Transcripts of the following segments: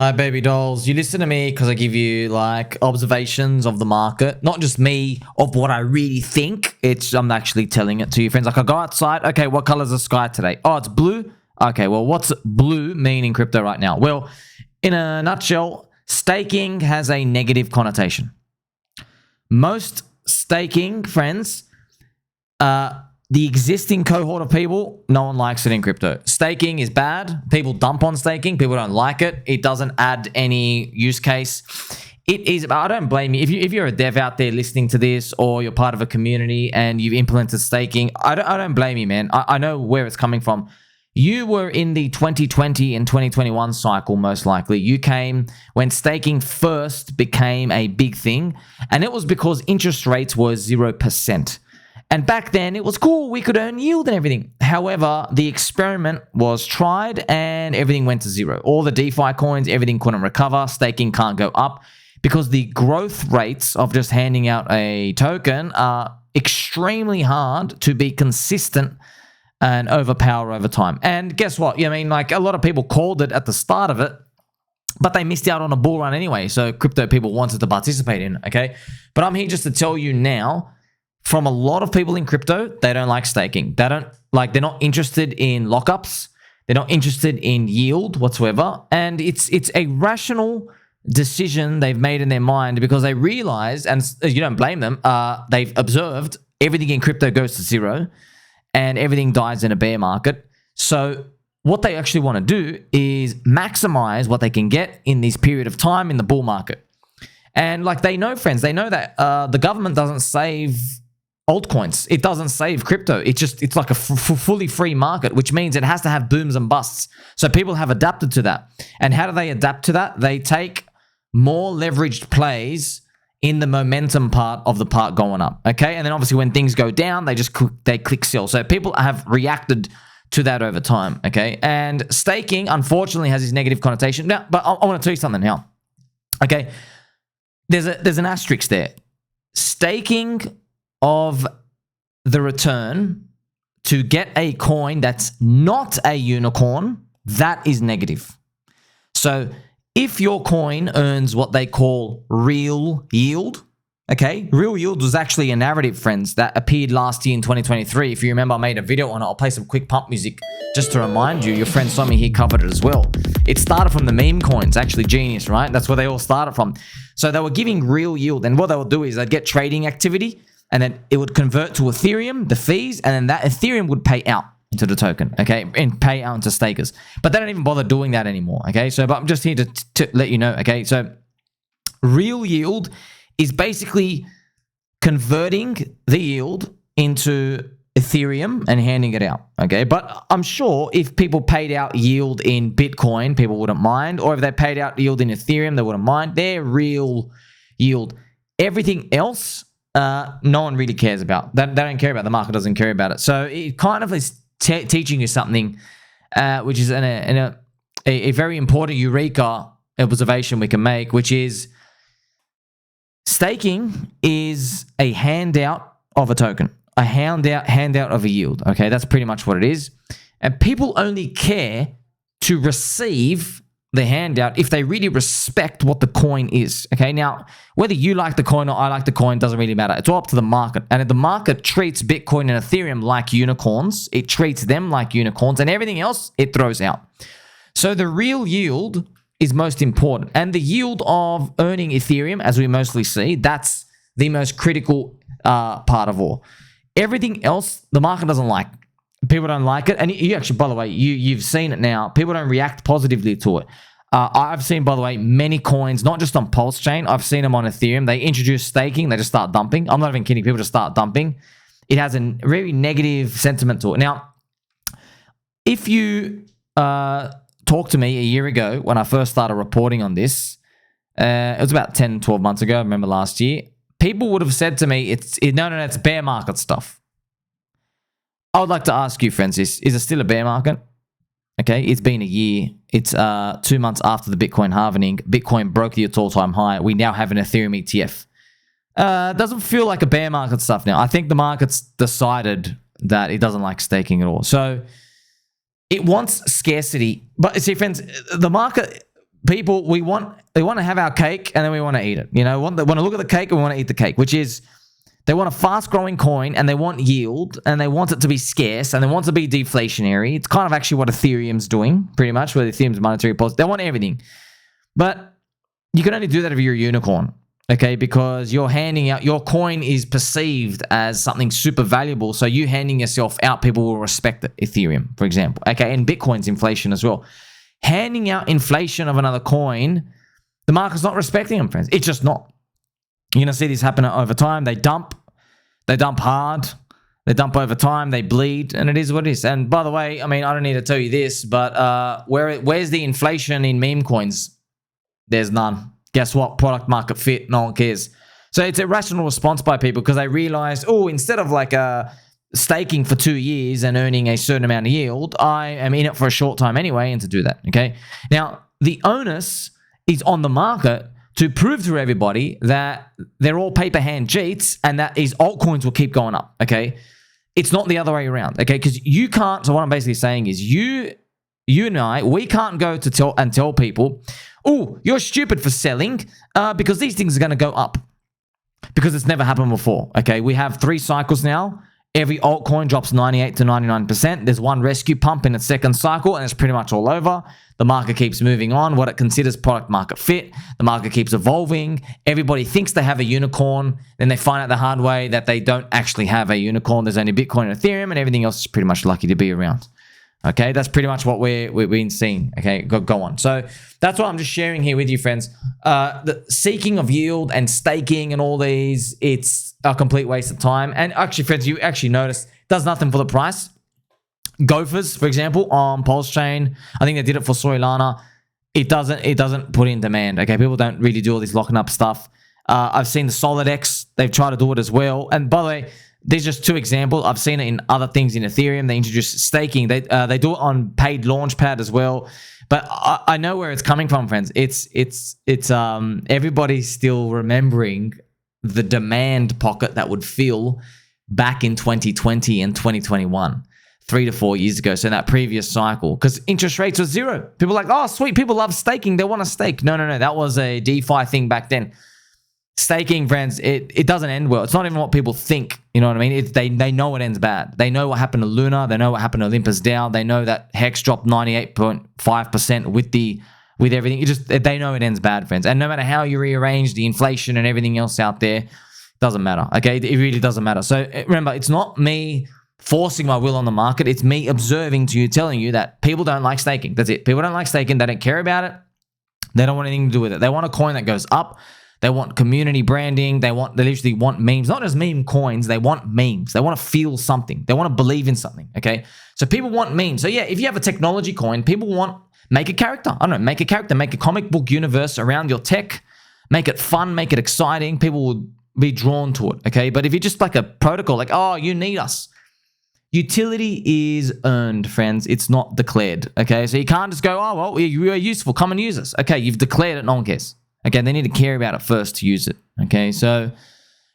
Hi, baby dolls. You listen to me because I give you like observations of the market, not just me of what I really think. I'm actually telling it to you, friends. Like I go outside. Okay, what color is the sky today? Oh, it's blue. Okay, well, what's blue mean in crypto right now? Well, in a nutshell, staking has a negative connotation. Most staking, friends, the existing cohort of people, no one likes it in crypto. Staking is bad. People dump on staking. People don't like it. It doesn't add any use case. It is, I don't blame you. If you're a dev out there listening to this, or you're part of a community and you've implemented staking, I don't blame you, man. I know where it's coming from. You were in the 2020 and 2021 cycle, most likely. You came when staking first became a big thing, and it was because interest rates were 0%. And back then, it was cool. We could earn yield and everything. However, the experiment was tried and everything went to zero. All the DeFi coins, everything couldn't recover. Staking can't go up because the growth rates of just handing out a token are extremely hard to be consistent and overpower over time. And guess what? I mean, like a lot of people called it at the start of it, but they missed out on a bull run anyway. So crypto people wanted to participate in it, okay? But I'm here just to tell you now, from a lot of people in crypto, they don't like staking. They're not interested in lockups. They're not interested in yield whatsoever. And it's a rational decision they've made in their mind because they realize, and you don't blame them, they've observed everything in crypto goes to zero and everything dies in a bear market. So what they actually want to do is maximize what they can get in this period of time in the bull market. And like they know, friends, they know that the government doesn't save altcoins. It doesn't save crypto. It's like a fully free market, which means it has to have booms and busts. So people have adapted to that. And how do they adapt to that? They take more leveraged plays in the momentum part of the part going up. Okay. And then obviously when things go down, they click sell. So people have reacted to that over time. Okay. And staking, unfortunately, has this negative connotation. Now, but I want to tell you something now. Okay. There's an asterisk there. Staking of the return to get a coin that's not a unicorn, that is negative. So if your coin earns what they call real yield, okay, real yield was actually a narrative, friends, that appeared last year in 2023. If you remember, I made a video on it. I'll play some quick pump music just to remind you. Your friend Somi here covered it as well. It started from the meme coins, actually genius, right? That's where they all started from. So they were giving real yield, and what they would do is they'd get trading activity, and then it would convert to Ethereum, the fees, and then that Ethereum would pay out into the token, okay, and pay out into stakers. But they don't even bother doing that anymore, okay? So, but I'm just here to let you know, okay? So real yield is basically converting the yield into Ethereum and handing it out, okay? But I'm sure if people paid out yield in Bitcoin, people wouldn't mind, or if they paid out yield in Ethereum, they wouldn't mind. They're real yield. Everything else, no one really cares about. They don't care about. The market doesn't care about it. So it kind of is teaching you something, which is a very important eureka observation we can make, which is staking is a handout of a token, a handout of a yield. Okay, that's pretty much what it is. And people only care to receive the handout if they really respect what the coin is. Okay, now whether you like the coin or I like the coin doesn't really matter. It's all up to the market. And if the market treats Bitcoin and Ethereum like unicorns, it treats them like unicorns, and everything else it throws out. So the real yield is most important. And the yield of earning Ethereum, as we mostly see, that's the most critical part of all. Everything else, the market doesn't like. People don't like it. And you actually, by the way, you've seen it now. People don't react positively to it. I've seen, by the way, many coins, not just on Pulse Chain. I've seen them on Ethereum. They introduce staking. They just start dumping. I'm not even kidding. People just start dumping. It has a very negative sentiment to it. Now, if you talked to me a year ago when I first started reporting on this, it was about 10, 12 months ago. I remember last year. People would have said to me, no, it's bear market stuff. I would like to ask you, friends, is it still a bear market? Okay, it's been a year. It's 2 months after the Bitcoin halving. Bitcoin broke its all-time high. We now have an Ethereum ETF. Doesn't feel like a bear market stuff now. I think the market's decided that it doesn't like staking at all. So it wants scarcity. But see, friends, the market people, they want to have our cake and then we want to eat it. You know, want to look at the cake and we want to eat the cake, which is they want a fast-growing coin and they want yield and they want it to be scarce and they want it to be deflationary. It's kind of actually what Ethereum's doing, pretty much, where Ethereum's monetary policy. They want everything. But you can only do that if you're a unicorn, okay? Because you're handing out, your coin is perceived as something super valuable. So you handing yourself out, people will respect it. Ethereum, for example, okay? And Bitcoin's inflation as well. Handing out inflation of another coin, the market's not respecting them, friends. It's just not. You're going to see this happen over time. They dump hard, they dump over time, they bleed, and it is what it is. And by the way, I mean, I don't need to tell you this, but where's the inflation in meme coins? There's none. Guess what? Product market fit, no one cares. So it's a rational response by people because they realize, oh, instead of like staking for 2 years and earning a certain amount of yield, I am in it for a short time anyway, and to do that, okay? Now, the onus is on the market to prove to everybody that they're all paper hand cheats and that these altcoins will keep going up, okay? It's not the other way around, okay? Because you can't, so what I'm basically saying is you and I, we can't go to tell people, oh, you're stupid for selling because these things are going to go up. Because it's never happened before, okay? We have 3 cycles now. Every altcoin drops 98 to 99%. There's one rescue pump in its second cycle, and it's pretty much all over. The market keeps moving on. What it considers product market fit. The market keeps evolving. Everybody thinks they have a unicorn. Then they find out the hard way that they don't actually have a unicorn. There's only Bitcoin and Ethereum, and everything else is pretty much lucky to be around. Okay, that's pretty much what we've been seeing. Okay, go on. So that's what I'm just sharing here with you, friends. The seeking of yield and staking and all these, it's a complete waste of time. And actually, friends, you actually notice it does nothing for the price. Gophers, for example, on Pulse Chain, I think they did it for Solana. It doesn't put in demand. Okay, people don't really do all this locking up stuff. I've seen the SolidX, they've tried to do it as well. And by the way, these are just 2 examples. I've seen it in other things in Ethereum. They introduced staking. They do it on paid launchpad as well. But I know where it's coming from, friends. It's everybody's still remembering the demand pocket that would fill back in 2020 and 2021, 3 to 4 years ago. So in that previous cycle, because interest rates were 0. People are like, oh, sweet. People love staking. They want to stake. No. That was a DeFi thing back then. Staking, friends, it doesn't end well. It's not even what people think. You know what I mean? They know it ends bad. They know what happened to Luna. They know what happened to Olympus DAO. They know that Hex dropped 98.5% with everything. They know it ends bad, friends. And no matter how you rearrange the inflation and everything else out there, it doesn't matter. Okay, it really doesn't matter. So remember, it's not me forcing my will on the market. It's me observing to you, telling you that people don't like staking. That's it. People don't like staking. They don't care about it. They don't want anything to do with it. They want a coin that goes up. They want community branding. They literally want memes, not just meme coins. They want memes. They want to feel something. They want to believe in something. Okay. So people want memes. So yeah, if you have a technology coin, people make a character. I don't know, make a character, make a comic book universe around your tech, make it fun, make it exciting. People will be drawn to it. Okay. But if you're just like a protocol, like, oh, you need us. Utility is earned, friends. It's not declared. Okay. So you can't just go, oh, well, you are useful. Come and use us. Okay. You've declared it. No one cares. Okay, they need to care about it first to use it. Okay, so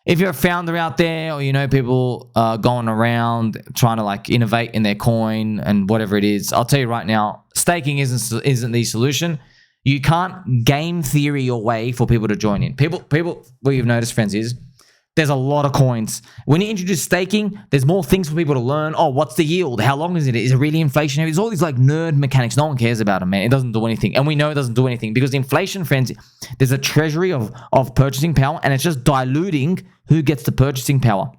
if you're a founder out there, or you know people going around trying to like innovate in their coin and whatever it is, I'll tell you right now, staking isn't the solution. You can't game theory your way for people to join in. People. What you've noticed, friends, is there's a lot of coins. When you introduce staking, there's more things for people to learn. Oh, what's the yield? How long is it? Is it really inflationary? There's all these like nerd mechanics. No one cares about them, man. It doesn't do anything. And we know it doesn't do anything because inflation, friends, there's a treasury of purchasing power and it's just diluting who gets the purchasing power.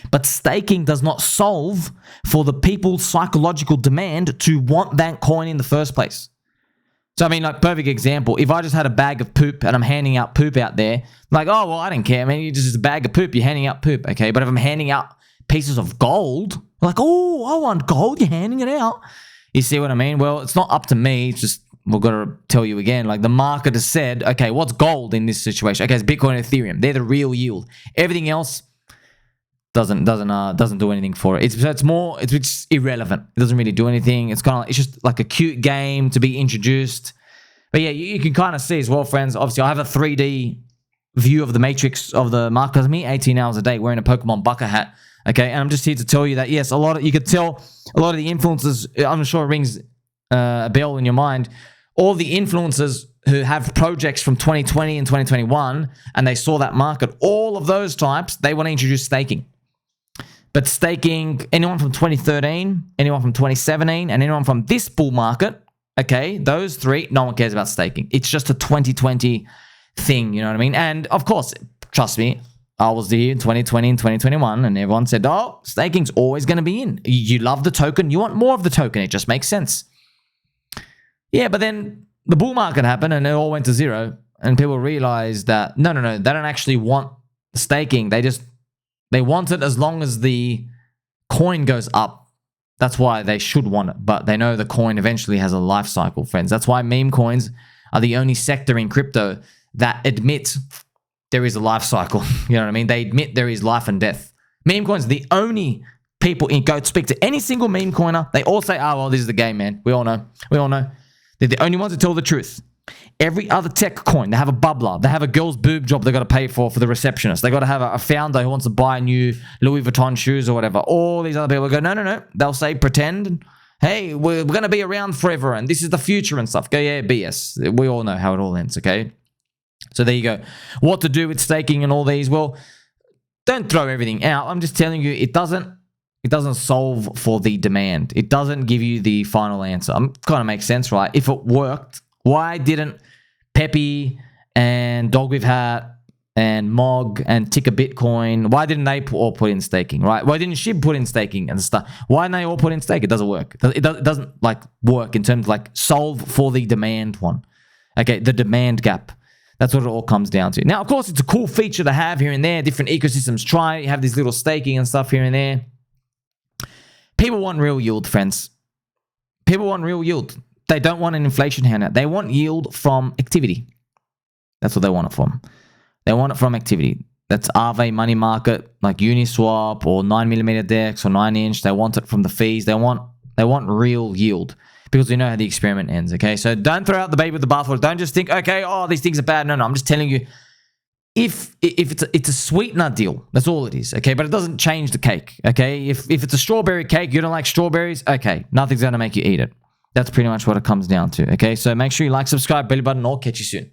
But staking does not solve for the people's psychological demand to want that coin in the first place. So, I mean, like, perfect example. If I just had a bag of poop and I'm handing out poop out there, like, oh, well, I don't care. I mean, it's just a bag of poop. You're handing out poop, okay? But if I'm handing out pieces of gold, like, oh, I want gold. You're handing it out. You see what I mean? Well, it's not up to me. It's just, we've got to tell you again, like, the market has said, okay, what's gold in this situation? Okay, it's Bitcoin and Ethereum. They're the real yield. Everything else doesn't do anything for it. It's irrelevant. It doesn't really do anything. It's just like a cute game to be introduced. But yeah, you can kind of see as well, friends. Obviously, I have a 3D view of the matrix of the market. Because me, 18 hours a day wearing a Pokemon bucket hat. Okay, and I'm just here to tell you that yes, you could tell a lot of the influences. I'm sure it rings a bell in your mind. all the influencers who have projects from 2020 and 2021, and they saw that market, all of those types, they want to introduce staking. But staking, anyone from 2013, anyone from 2017, and anyone from this bull market, okay, those three, no one cares about staking. It's just a 2020 thing, you know what I mean? And of course, trust me, I was here in 2020 and 2021, and everyone said, oh, staking's always going to be in. You love the token, you want more of the token. It just makes sense. Yeah, but then the bull market happened and it all went to zero, and people realized that, no, they don't actually want staking. They want it as long as the coin goes up. That's why they should want it, but they know the coin eventually has a life cycle, friends. That's why meme coins are the only sector in crypto that admits there is a life cycle. You know what I mean? They admit there is life and death. Meme coins are the only people go speak to any single meme coiner. They all say, oh, well, this is the game, man. We all know. They're the only ones that tell the truth. Every other tech coin, they have a bubbler. They have a girl's boob job they got to pay for the receptionist. They got to have a founder who wants to buy new Louis Vuitton shoes or whatever. All these other people go, no. They'll say, pretend, hey, we're going to be around forever and this is the future and stuff. Go, yeah, BS. We all know how it all ends, okay? So there you go. What to do with staking and all these? Well, don't throw everything out. I'm just telling you, it doesn't solve for the demand. It doesn't give you the final answer. Kind of makes sense, right? If it worked, why didn't Pepe and Dog with Hat and Mog and Ticker Bitcoin, why didn't they all put in staking, right? Why didn't Shib put in staking and stuff? Why didn't they all put in stake? It doesn't work. It doesn't like work in terms of like solve for the demand one. Okay, the demand gap. That's what it all comes down to. Now, of course, it's a cool feature to have here and there. Different ecosystems try. You have this little staking and stuff here and there. People want real yield, friends. People want real yield. They don't want an inflation handout. They want yield from activity. That's what they want it from. They want it from activity. That's Aave money market, like Uniswap or 9mm DEX or 9-inch. They want it from the fees. They want real yield because we know how the experiment ends, okay? So don't throw out the baby with the bathwater. Don't just think, okay, oh, these things are bad. No, I'm just telling you, if it's a sweetener deal, that's all it is, okay? But it doesn't change the cake, okay? If it's a strawberry cake, you don't like strawberries, okay, nothing's going to make you eat it. That's pretty much what it comes down to, okay? So make sure you like, subscribe, belly button, or catch you soon.